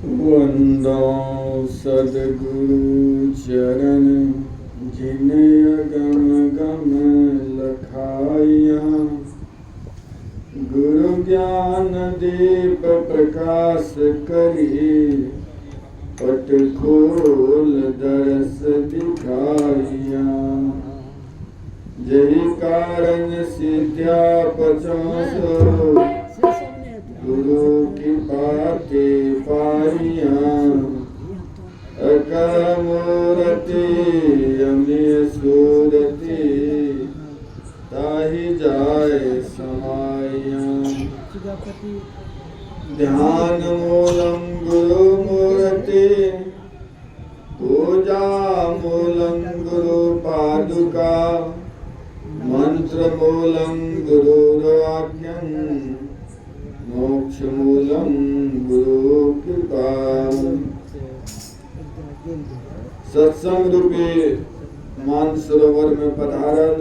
वंदो सदगुरु चरण जिन्हें अगम गम लखाइया। गुरु ज्ञान दीप प्रकाश करी पट खोल दरस दिखाइया। यही कारण सिद्ध्या पचासो गुरु की बातें पाइया। अकमूर्ति अम्य सूरति ताहि जाय समाया। ध्यान मूलम गुरु मूर्ति पूजा मूलम गुरु पादुका। मंत्र मूलम गुरुर्वाक्यं मोक्ष मूलम गुरु कृपा। सत्संग रूपी मानसरोवर में पधारल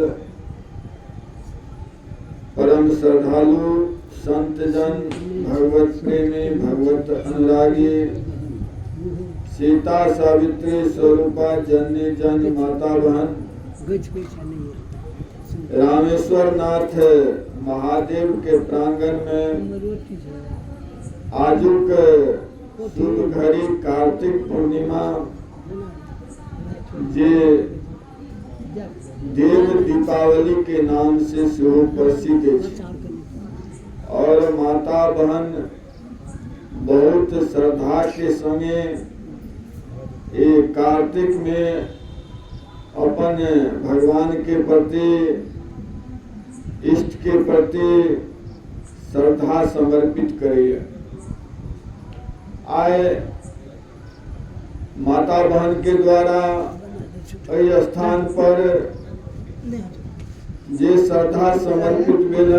परम श्रद्धालु संत जन, भगवत प्रेमी, भगवत अनुरागी, सीता सावित्री स्वरूपा जननी जन माता बहन रामेश्वर नाथ महादेव के प्रांगण में आजुक शुभ घड़ी कार्तिक पूर्णिमा जे देव दीपावली के नाम से सेहो प्रसिद्ध है और माता बहन बहुत श्रद्धा के संगे ये कार्तिक में अपन भगवान के प्रति, इष्ट के प्रति श्रद्धा समर्पित करिए। आए माता बहन के द्वारा इस स्थान पर जे श्रद्धा समर्पित भेल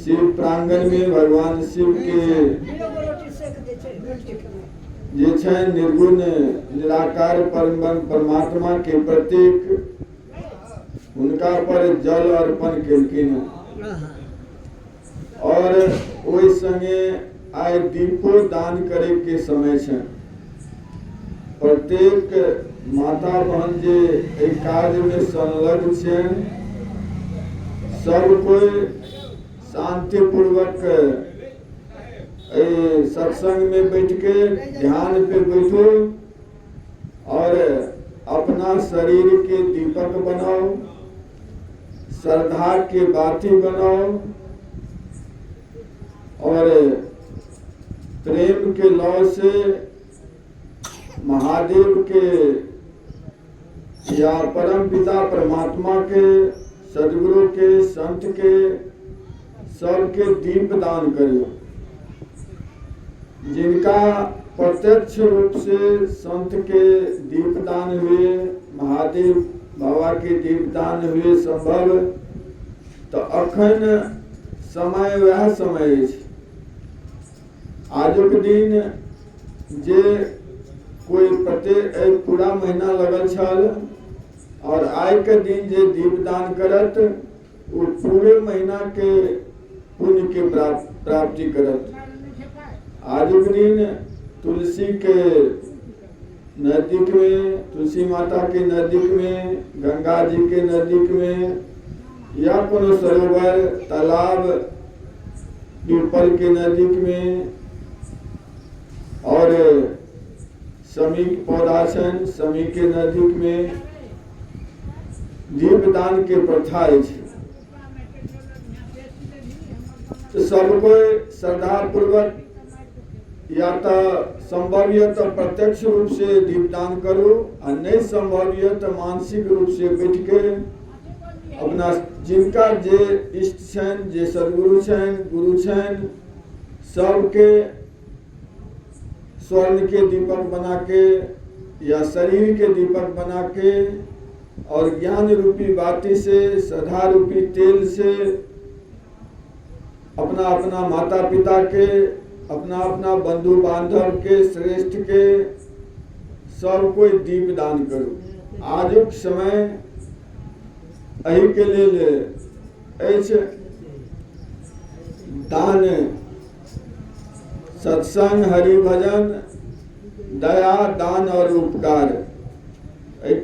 शिव प्रांगण में भगवान शिव के जे छे निर्गुण निराकार परमात्मा के प्रतीक उनका पर जल अर्पण केलखिन और ओहि संगे आइ दीपो दान करे के समय छे। प्रत्येक माता बहन जे एहि काज में संलग्न छे सब कोई शांति पूर्वक सत्संग में बैठ के ध्यान पे बैठो और अपना शरीर के दीपक बनाओ, श्रद्धा के बाती बनाओ और प्रेम के लौ से महादेव के या परम पिता परमात्मा के, सदगुरु के, संत के सबके दीप दान करियो। जिनका प्रत्यक्ष रूप से संत के दीपदान हुए, महादेव बाबा के दीपदान हुए संभव, तो अखन समय वह समय है। आजुक दिन जे कोई प्रत्येक पूरा महीना लगल छल और आइ के दिन जे दीपदान करत वो पूरे महीना के पुण्य के प्राप्ति करत। आजुक दिन तुलसी के नजदीक में, तुलसी माता के नजदीक में, गंगा जी के नजदीक में या कोनो सरोवर, तालाब, पीपल के नजदीक में और समी पौधा छन, समी के नजदीक में दीपदान के प्रथा है। तो सब कोई श्रद्धा पूर्वक या तो संभव है तो प्रत्यक्ष रूप से दीपदान करो और नहीं संभव है तो मानसिक रूप से बैठ के अपना जिनका जे इष्ट छन, जे सदगुरु छन, गुरु छन, सबके स्वर्ण के दीपक बना के या शरीर के दीपक बना के और ज्ञान रूपी बाती से, श्रद्धा रूपी तेल से अपना अपना माता पिता के, अपना अपना बंधु बांधव के, श्रेष्ठ के सब कोई दीप दान करो। आजुक समय एहि के लेल दान सत्संग, हरि भजन, दया, दान और उपकार।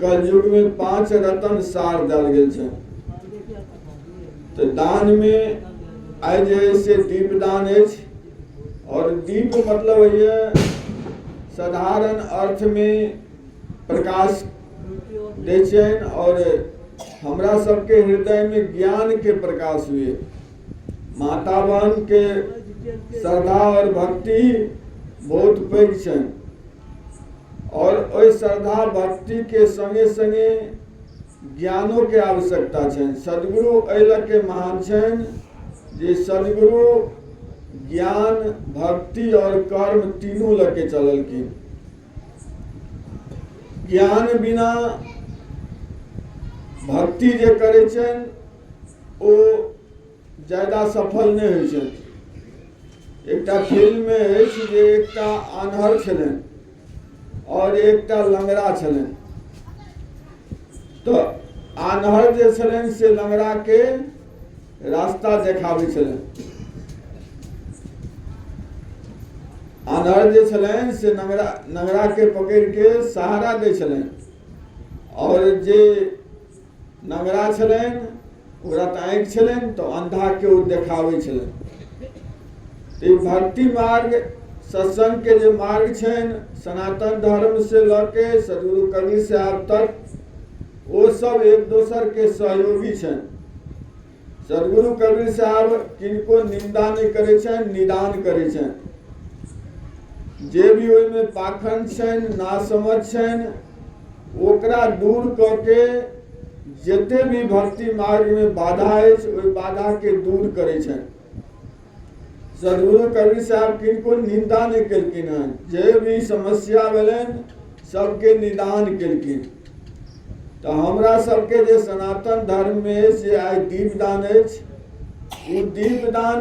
कलयुग में 5 रतन सार दल गेल छै। तो दान में आइ जैसे दीप दान है, और दीप मतलब ये साधारण अर्थ में प्रकाश दै छन, और हमरा सबके हृदय में ज्ञान के प्रकाश हुए। माता बहन के श्रद्धा और भक्ति बहुत पैघ छन, और ओहि श्रद्धा भक्ति के संगे संगे ज्ञानों के आवश्यकता छन। सदगुरु एहि के महान छन जे सदगुरु ज्ञान, भक्ति और कर्म तीनों लके चललखिन। ज्ञान बिना भक्ति जे करे छन ओ ज्यादा सफल नहीं होइ छन। एकटा फिल्म में है जे एकटा आन्हर छलन और एकटा लंगड़ा छलन। तो आन्हर जे छलन से लंगड़ा के रास्ता देखाबै छलन, आन्हर जे छलन से लंगड़ा के पकड़ के सहारा दै छलन, और जे लंगड़ा छलन ओकरा तऽ आँखि छलन तो अंधा के ओ देखाबै छलन। तो भक्ति मार्ग, सत्संग के जो मार्ग छन, सनातन धर्म से लके सदगुरु कबीर साहब तक, वो सब एक दोसर के सहयोगी छन। सदगुरु कबीर साहब किनको निंदा नहीं करे छन, निदान करे छन। जे भी ओहि में पाखंड छन, नासमझ छन, ओकरा दूर करके जते भी भक्ति मार्ग में बाधा है ओहि बाधा के दूर करे छन। सदगुरु कबीर साहब किनको निंदा नहीं केलखिन हन, जे भी समस्या भेलन सबके निदान केलखिन। तो हमरा सबके जे सनातन धर्म में से आइ दीपदान है, वो दीपदान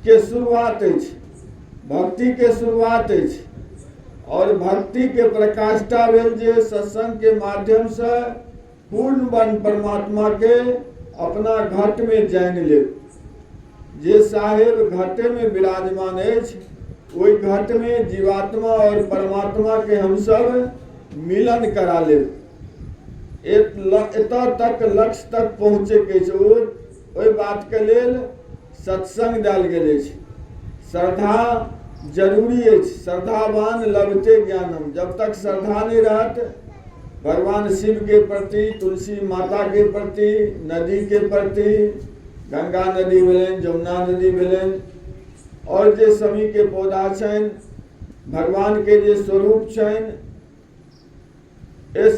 के शुरुआत है, भक्ति के शुरुआत है, और भक्ति के प्रकाष्ठा भेल जे सत्संग के माध्यम से पूर्ण बन परमात्मा के अपना घट में जान ले। जे साहेब घटे में विराजमान है, वही घट में जीवात्मा और परमात्मा के हम सब मिलन करा ले। एतऽ तक लक्ष्य तक पहुँचे के ओहि बात के लेल सत्संग देल गेल। श्रद्धा जरूरी है, श्रद्धावान लभते ज्ञानम। जब तक श्रद्धा नहीं रहत भगवान शिव के प्रति, तुलसी माता के प्रति, नदी के प्रति, गंगा नदी भेलन, जमुना नदी भेलन, और जे समी के पौधा छन, भगवान के जे स्वरूप छन, ये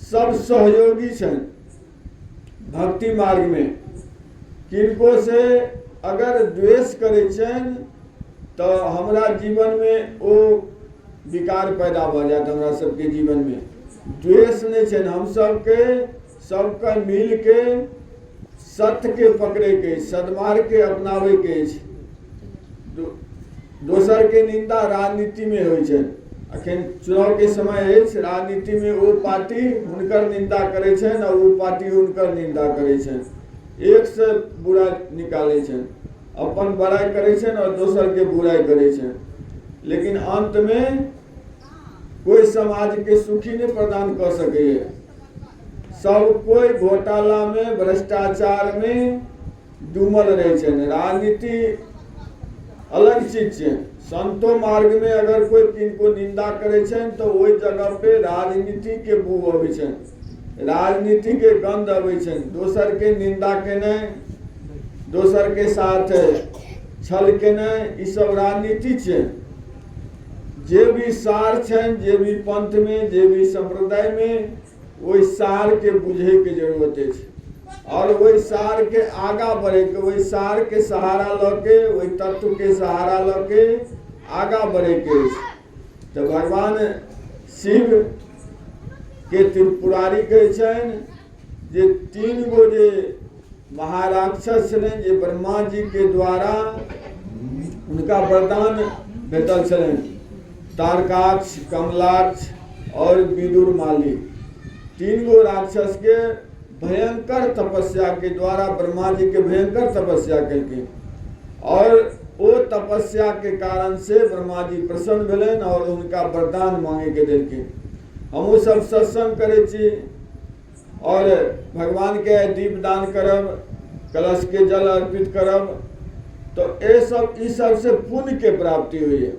सब सहयोगी छन भक्ति मार्ग में। किनको से अगर द्वेष करे छन तो हमरा जीवन में वो विकार पैदा हो जात। हमरा सबके जीवन में द्वेष नहीं छन, हम सबके मिल के सत्य के पकड़े के, सदमार्ग के अपनावे के। दोसर के निंदा राजनीति में होइ छन। अखन चुनाव के समय है, राजनीति में वो पार्टी हुनकर निंदा करे छन और वो पार्टी हुनकर निंदा करे छन, एक से बुरा निकाले छन, अपन बड़ाई करे छन और दोसर के बुराई करे छन। लेकिन अंत में कोई समाज के सुखी नहीं प्रदान कर सके। सब कोई घोटाला में, भ्रष्टाचार में डूबल रहे छन। राजनीति अलग चीज है। संतो मार्ग में अगर कोई किनको निंदा करे छन तो वही जगह पे राजनीति के बू अबै छन, राजनीति के गंध अबै छन। दोसर के निंदा केने, दोसर के साथ छल केने, ई सब राजनीति छै। जे भी सार छन, जे भी पंथ में, जे भी संप्रदाय में, वही सार के बुझे के जरूरत है, और वही सार के आगा बढ़े के, वही सार के सहारा लके, वही तत्व के सहारा लके आगा बढ़े के। तो भगवान शिव के त्रिपुरारी कहे छन जे 3 गो जे महाराक्षस छलन, जे ब्रह्मा जी के द्वारा उनका वरदान भेटल छलन, तारकाक्ष, कमलाक्ष और विदुर माली। 3 गो राक्षस के भयंकर तपस्या के द्वारा ब्रह्मा जी के भयंकर तपस्या करके, और ओ तपस्या के कारण से ब्रह्मा जी प्रसन्न भेलन और उनका वरदान मांगे के देलखिन। हमहूँ सब सत्संग करे छी और भगवान के दीप दान करब, कलश के जल अर्पित करब, तो ये सब से पुण्य के प्राप्ति हुई है।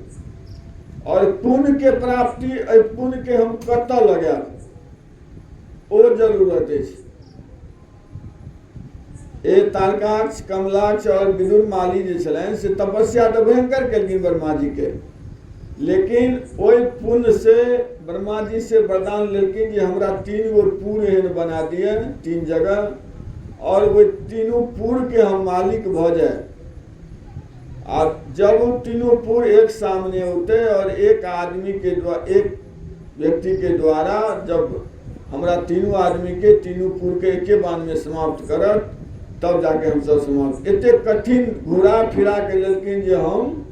और पुण्य के प्राप्ति, पुण्य के हम कतऽ लगाएब ओ जरूरत है। ए तारकाक्ष, कमलाक्ष और विदुर माली जे छलनि से तपस्या तो भयंकर केलखिन ब्रह्मा जी के, लेकिन ओहि पुण्य से ब्रह्मा जी से वरदान लेलखिन कि हमरा 3 गो पुर एहन बना दिए 3 जगह, और वो तीनों पुर के हम मालिक भ जाए। और जब वो तीनों पुर एक सामने होते और एक आदमी के द्वारा, एक व्यक्ति के द्वारा जब हमरा तीनों आदमी के तीनों पुर के एके बाण में समाप्त करत, तब जाके हम सब समाप्त। इतने कठिन घुरा फिरा के लेकिन जे हम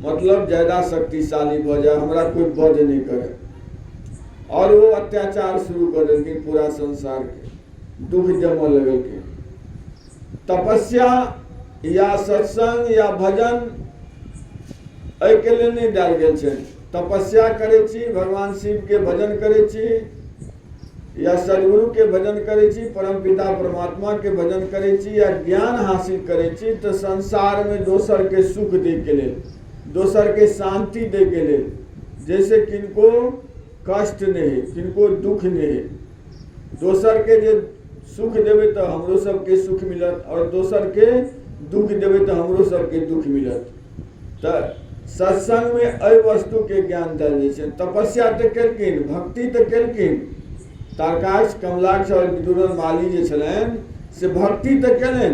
मतलब ज्यादा शक्तिशाली भ जाए, हमरा कोई वध नहीं करे। और वो अत्याचार शुरू कर देलखिन पूरा संसार के, दुख जमऽ लगलखिन। तपस्या या सत्संग या भजन एहि के लिए नहीं डाल गेल छै। तपस्या करे छी, भगवान शिव के भजन करे छी, या सदगुरु के भजन करे छी, परम पिता परमात्मा के भजन करे छी, या ज्ञान हासिल करे छी, तो संसार में दोसर के सुख दे के लेल, दोसर के शांति दे के लेल, जैसे किनको कष्ट नहीं, किनको दुख नहीं, दोसर के जे सुख देवे तो हमरो सबके सुख मिलत, और दोसर के दुख देवे तो हमरो सबके दुख मिलत। तो सत्संग में एहि वस्तु के ज्ञान देल जाइ छै। तपस्या तो केलखिन, भक्ति तो केलखिन, तारकाक्ष, कमलाक्ष और विदुर माली जे छलनि से भक्ति तो केलनि,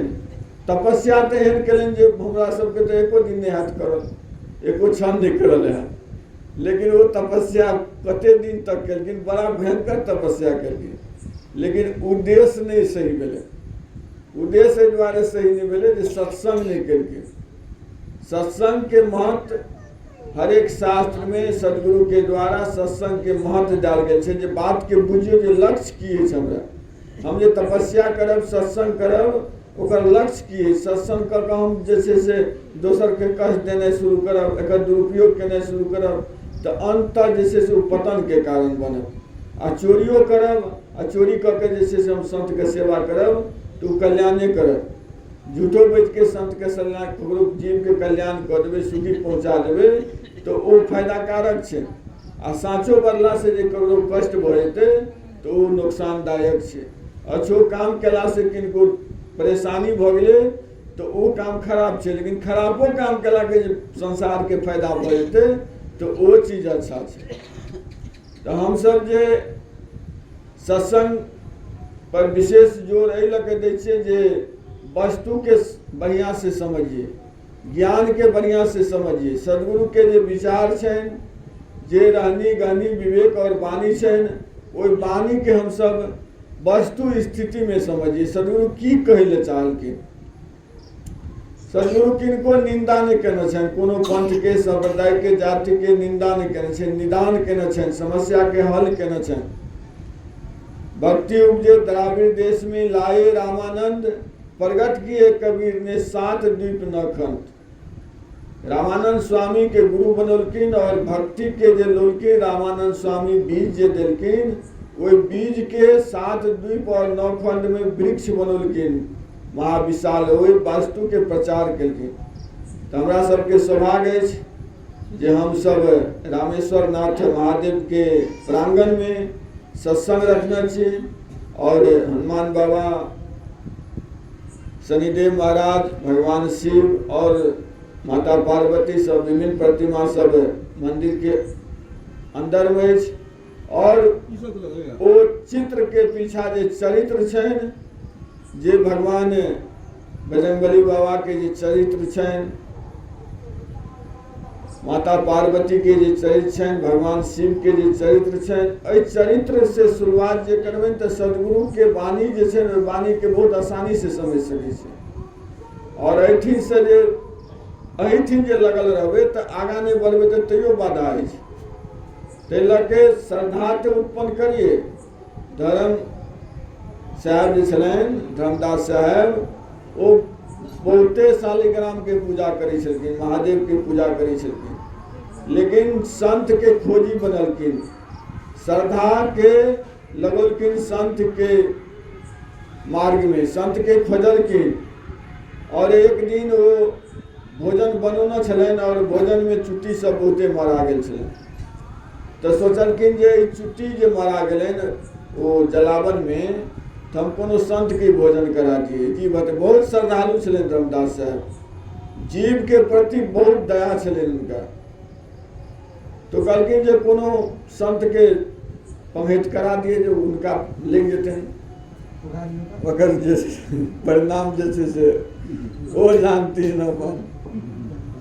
तपस्या तो एहन केलनि जे हमरा सबके तो एको दिन नहीं हाथ करल, एको क्षण नहीं करल है। लेकिन वो तपस्या कते दिन तक केलखिन, बड़ा भयंकर तपस्या केलखिन, लेकिन उद्देश्य नहीं सही भेलै। उद्देश्य एहि दुआरे सही नहीं भेलै जे सत्संग नहीं केलखिन। सत्संग के महत्व हर एक शास्त्र में सदगुरु के द्वारा सत्संग के महत्व डाल गए छै, जे बात के बुझियो जे लक्ष्य की है हमरा, हम जे तपस्या करब, सत्संग करब, ओकर लक्ष्य की है। सत्संग कर के हम जे छै से दोसर के कष्ट देने शुरू करब, एकर दुरुपयोग केने शुरू करब, तो अंततः जे छै से पतन के कारण बनब। आ चोरियो करब, आ चोरी करके जे छै से हम संत के सेवा करब, तो कल्याणे करब। झूठो बैठ के संत के सलाह, ककरो जीव के कल्याण कऽ देबै, सुखी पहुँचा देबै, तो वो फायदाकारक छै। आ साँचो बदला से जे ककरो कष्ट भऽ जेतै तो वो नुकसानदायक छै। अच्छो काम केला से किनको परेशानी भऽ गेलै तो वो काम खराब छै, लेकिन खराबो काम केला के जे संसार के फायदा भऽ जेतै तो वो चीज अच्छा छै। तो हम सब जे सत्संग पर विशेष जोर एहि लऽ के दै छियै जे वस्तु के बढ़िया से समझिए, ज्ञान के बढ़िया से समझिए। सदगुरु के जे विचार छनि, जे रहनी गहनी विवेक और वाणी छनि, ओहि वाणी के हम सब वस्तु स्थिति में समझिए। सदगुरु की कहै ले चाहलखिन। सदगुरु किनको निंदा नहीं केने छनि, कोनो पंथ के, संप्रदाय के, जाति के निंदा नहीं केने छनि, निदान केने छनि, समस्या के हल केने छनि। भक्ति उपजे द्राविड़ देश में लाए रामानंद, प्रगट किए कबीर ने 7 द्वीप नखंड। रामानंद स्वामी के गुरु बनलखिन, और भक्ति के जे लोलखिन रामानंद स्वामी बीज जे देलखिन, ओहि बीज के 7 द्वीप और 9 खंड में वृक्ष बनलखिन महाविशाल, ओहि वस्तु के प्रचार केलखिन। तो हमरा सबके सौभाग्य अछि जे हम सब रामेश्वर नाथ महादेव के प्रांगण में सत्संग रखने छी, और हनुमान बाबा, शनिदेव महाराज, भगवान शिव और माता पार्वती सब विभिन्न प्रतिमा सब मंदिर के अंदर में अछि। और ओ चित्र के पीछा जे चरित्र छनि, जे भगवान बजरंगबली बाबा के जे चरित्र छनि, माता पार्वती के जे चरित्र छनि, भगवान शिव के जे चरित्र छनि, एहि चरित्र से शुरुआत जे करबै तो सदगुरु के वाणी जे छै, वाणी के बहुत आसानी से समझ सकै छै। और एहिठिन से जे एहिठिन जे लगल रहबै तो आगाँ नहीं बढ़बै तो तैयो बाधा अछि। ताहि लऽ के श्रद्धा तो उत्पन्न करिए। धर्म साहब जे छलनि, धर्मदास साहब, ओ बहुते शालिग्राम के पूजा करै छलखिन, महादेव के पूजा करै छलखिन, लेकिन संत के खोजी बनलखिन, श्रद्धा के लगलखिन संत के मार्ग में, संत के खोजलखिन। और एक दिन वो भोजन बनौने छलनि और भोजन में चुट्टी सब बहुते मरा गेल छलनि, तो सोचलखिन जे ई चुट्टी जे मरा गेलनि वो जलावन में, तो हम कोनो संत के भोजन करा दिए। जीव बहुत श्रद्धालु छलनि धर्मदास साहब, जीव के प्रति बहुत दया छलनि उनका, तो कहलखिन जे कोनो संत के पहुँच करा दिए जो उनका ले जेतनि, ओकर जे परिणाम जे छै से ओ जानथिन अपन।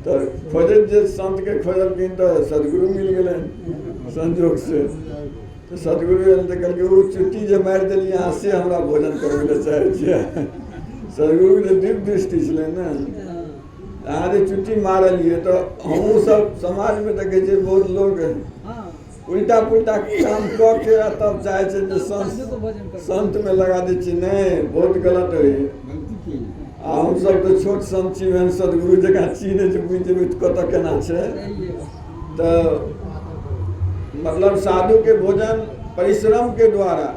तो खोजैत जे संत के खोजलखिन तो सदगुरु मिल गेलनि संजोग से, तो सदगुरु एल तो कहलकै ओ चुट्टी जे मारि देलियै अहाँ से हमरा भोजन करबै लए चाहै छियै। सदगुरु के दिव्य दृष्टि छलै ने, अहाँ जे चुट्टी मारलियै तो हमहूँ सब समाज में देखै छियै बहुत लोग उल्टा पुल्टा काम कऽ के तब चाहे छै जे संत में लगा दै छियै, नहीं बहुत गलत है। हम सब तो छोट संत छी, एहन सदगुरु जकाँ चिन्है छै, बुझि जेबै कतऽ केना छै। तो मतलब साधु के भोजन परिश्रम के द्वारा,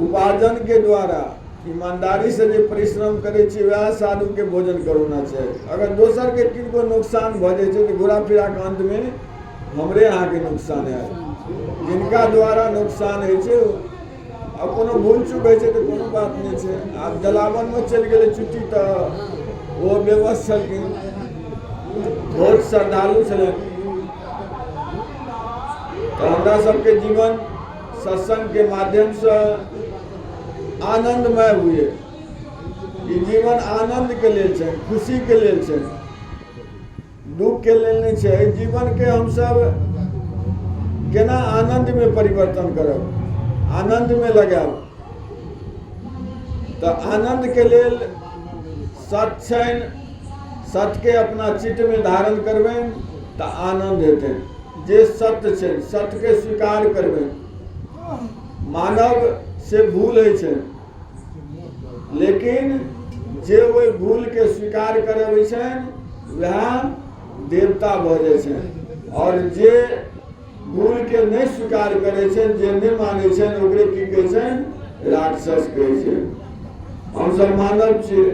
उपार्जन के द्वारा, ईमानदारी से जे परिश्रम करै छी वएह साधु के भोजन करना चाहिए। अगर दोसर के किनको नुकसान भऽ जाइ छै तो घुरा फिरा के अंत में हमरे अहाँ के नुकसान है। जिनका द्वारा नुकसान है छै अब कोनो भूल चूक है तो कोनो बात नहीं है। आप जलावन में चल गए चुट्टी तो वो बेबस छलखिन, बहुत श्रद्धालु छलनि। तो हमरा सबके जीवन सत्संग के माध्यम से आनंदमय हुए। ई जीवन आनंद के लेल छै, खुशी के लेल छै, दुख के लेल नहीं छै। जीवन के हम सब केना आनंद में परिवर्तन करब, आनंद में लगाब। तो आनंद के लेल सत्य छनि, सत्य के अपना चित्त में धारण करबनि तो आनंद हेतै। जे सत्य छै सत्य के स्वीकार करबनि। मानव से भूल होइ छै, लेकिन जे ओहि भूल के स्वीकार करबै छनि वएह देवता भऽ जाइ छनि, और जे भूल के नहीं स्वीकार करे छनि, जे नहीं माने छनि ओकरे की कहै छनि, राक्षस कहै छै। हम सब मानव छियै,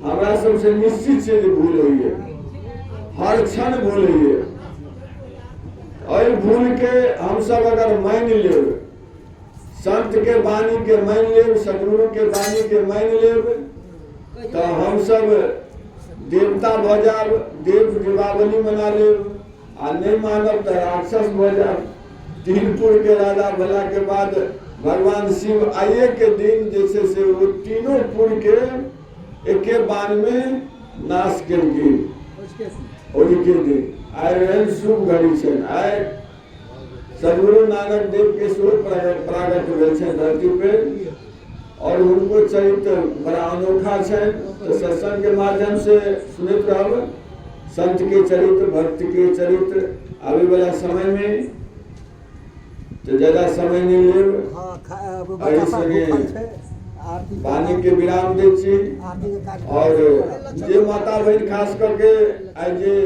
हमरा सबसे निश्चित छै जे भूल होइए, हर क्षण भूल होइए। एहि भूल के हम सब अगर मानि लेब, संत के वाणी के मानि लेब, सदगुरु के वाणी के मानि लेब, तो हम सब देवता भऽ जाब, देव दीपावली मना लेब। आ नहीं मानव तो राक्षस भऽ जाब। तीनपुर के राजा भला के बाद भगवान शिव आइए के दिन जैसे से वो तीनों पुर के एके बाण में नाश केलखिन। ओहि के दिन आइ एहन शुभ घड़ी छै, आइ सदगुरु नानक देव के सेहो प्रागट भेल छै धरती पे, और उनको चरित्र बड़ा अनोखा है। तो सत्संग के माध्यम से सुनते रहब संत के चरित्र, भक्त के चरित्र। आवे वाला समय में तो ज्यादा समय नहीं लेब, वाणी के विराम दे छी। और जे माता बहन खास करके आज जे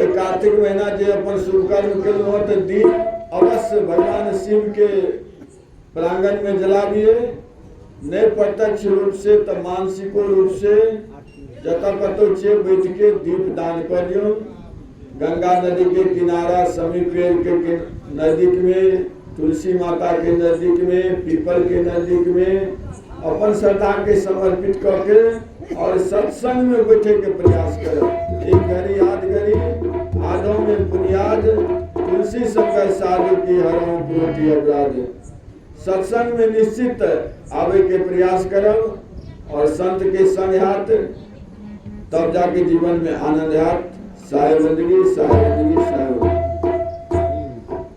कार्तिक महीना जे अपन शुभ कर्म केलहुँ तो दीप अवश्य भगवान शिव के प्रांगण में जलाबिए, नहीं प्रत्यक्ष रूप से तो मानसिक रूप से जतऽ कतौ छियै बैठ के दीप दान कर दियौ। गंगा नदी के किनारा, समीप पेड़ के नजदीक में, तुलसी माता के नजदीक में, पीपल के नजदीक में अपन श्रद्धा के समर्पित करके और सत्संग में बैठे के प्रयास करें। एक घड़ी याद करी, आधों में बुनियाद, तुलसी संग साधु की हरों कोटि अपराध। सत्संग में निश्चित आवे के प्रयास करब और संत के संग हाथ, तब जाके जीवन में आनंद हाथ। साहेब बंदगी, साहेब बंदगी, साहेब।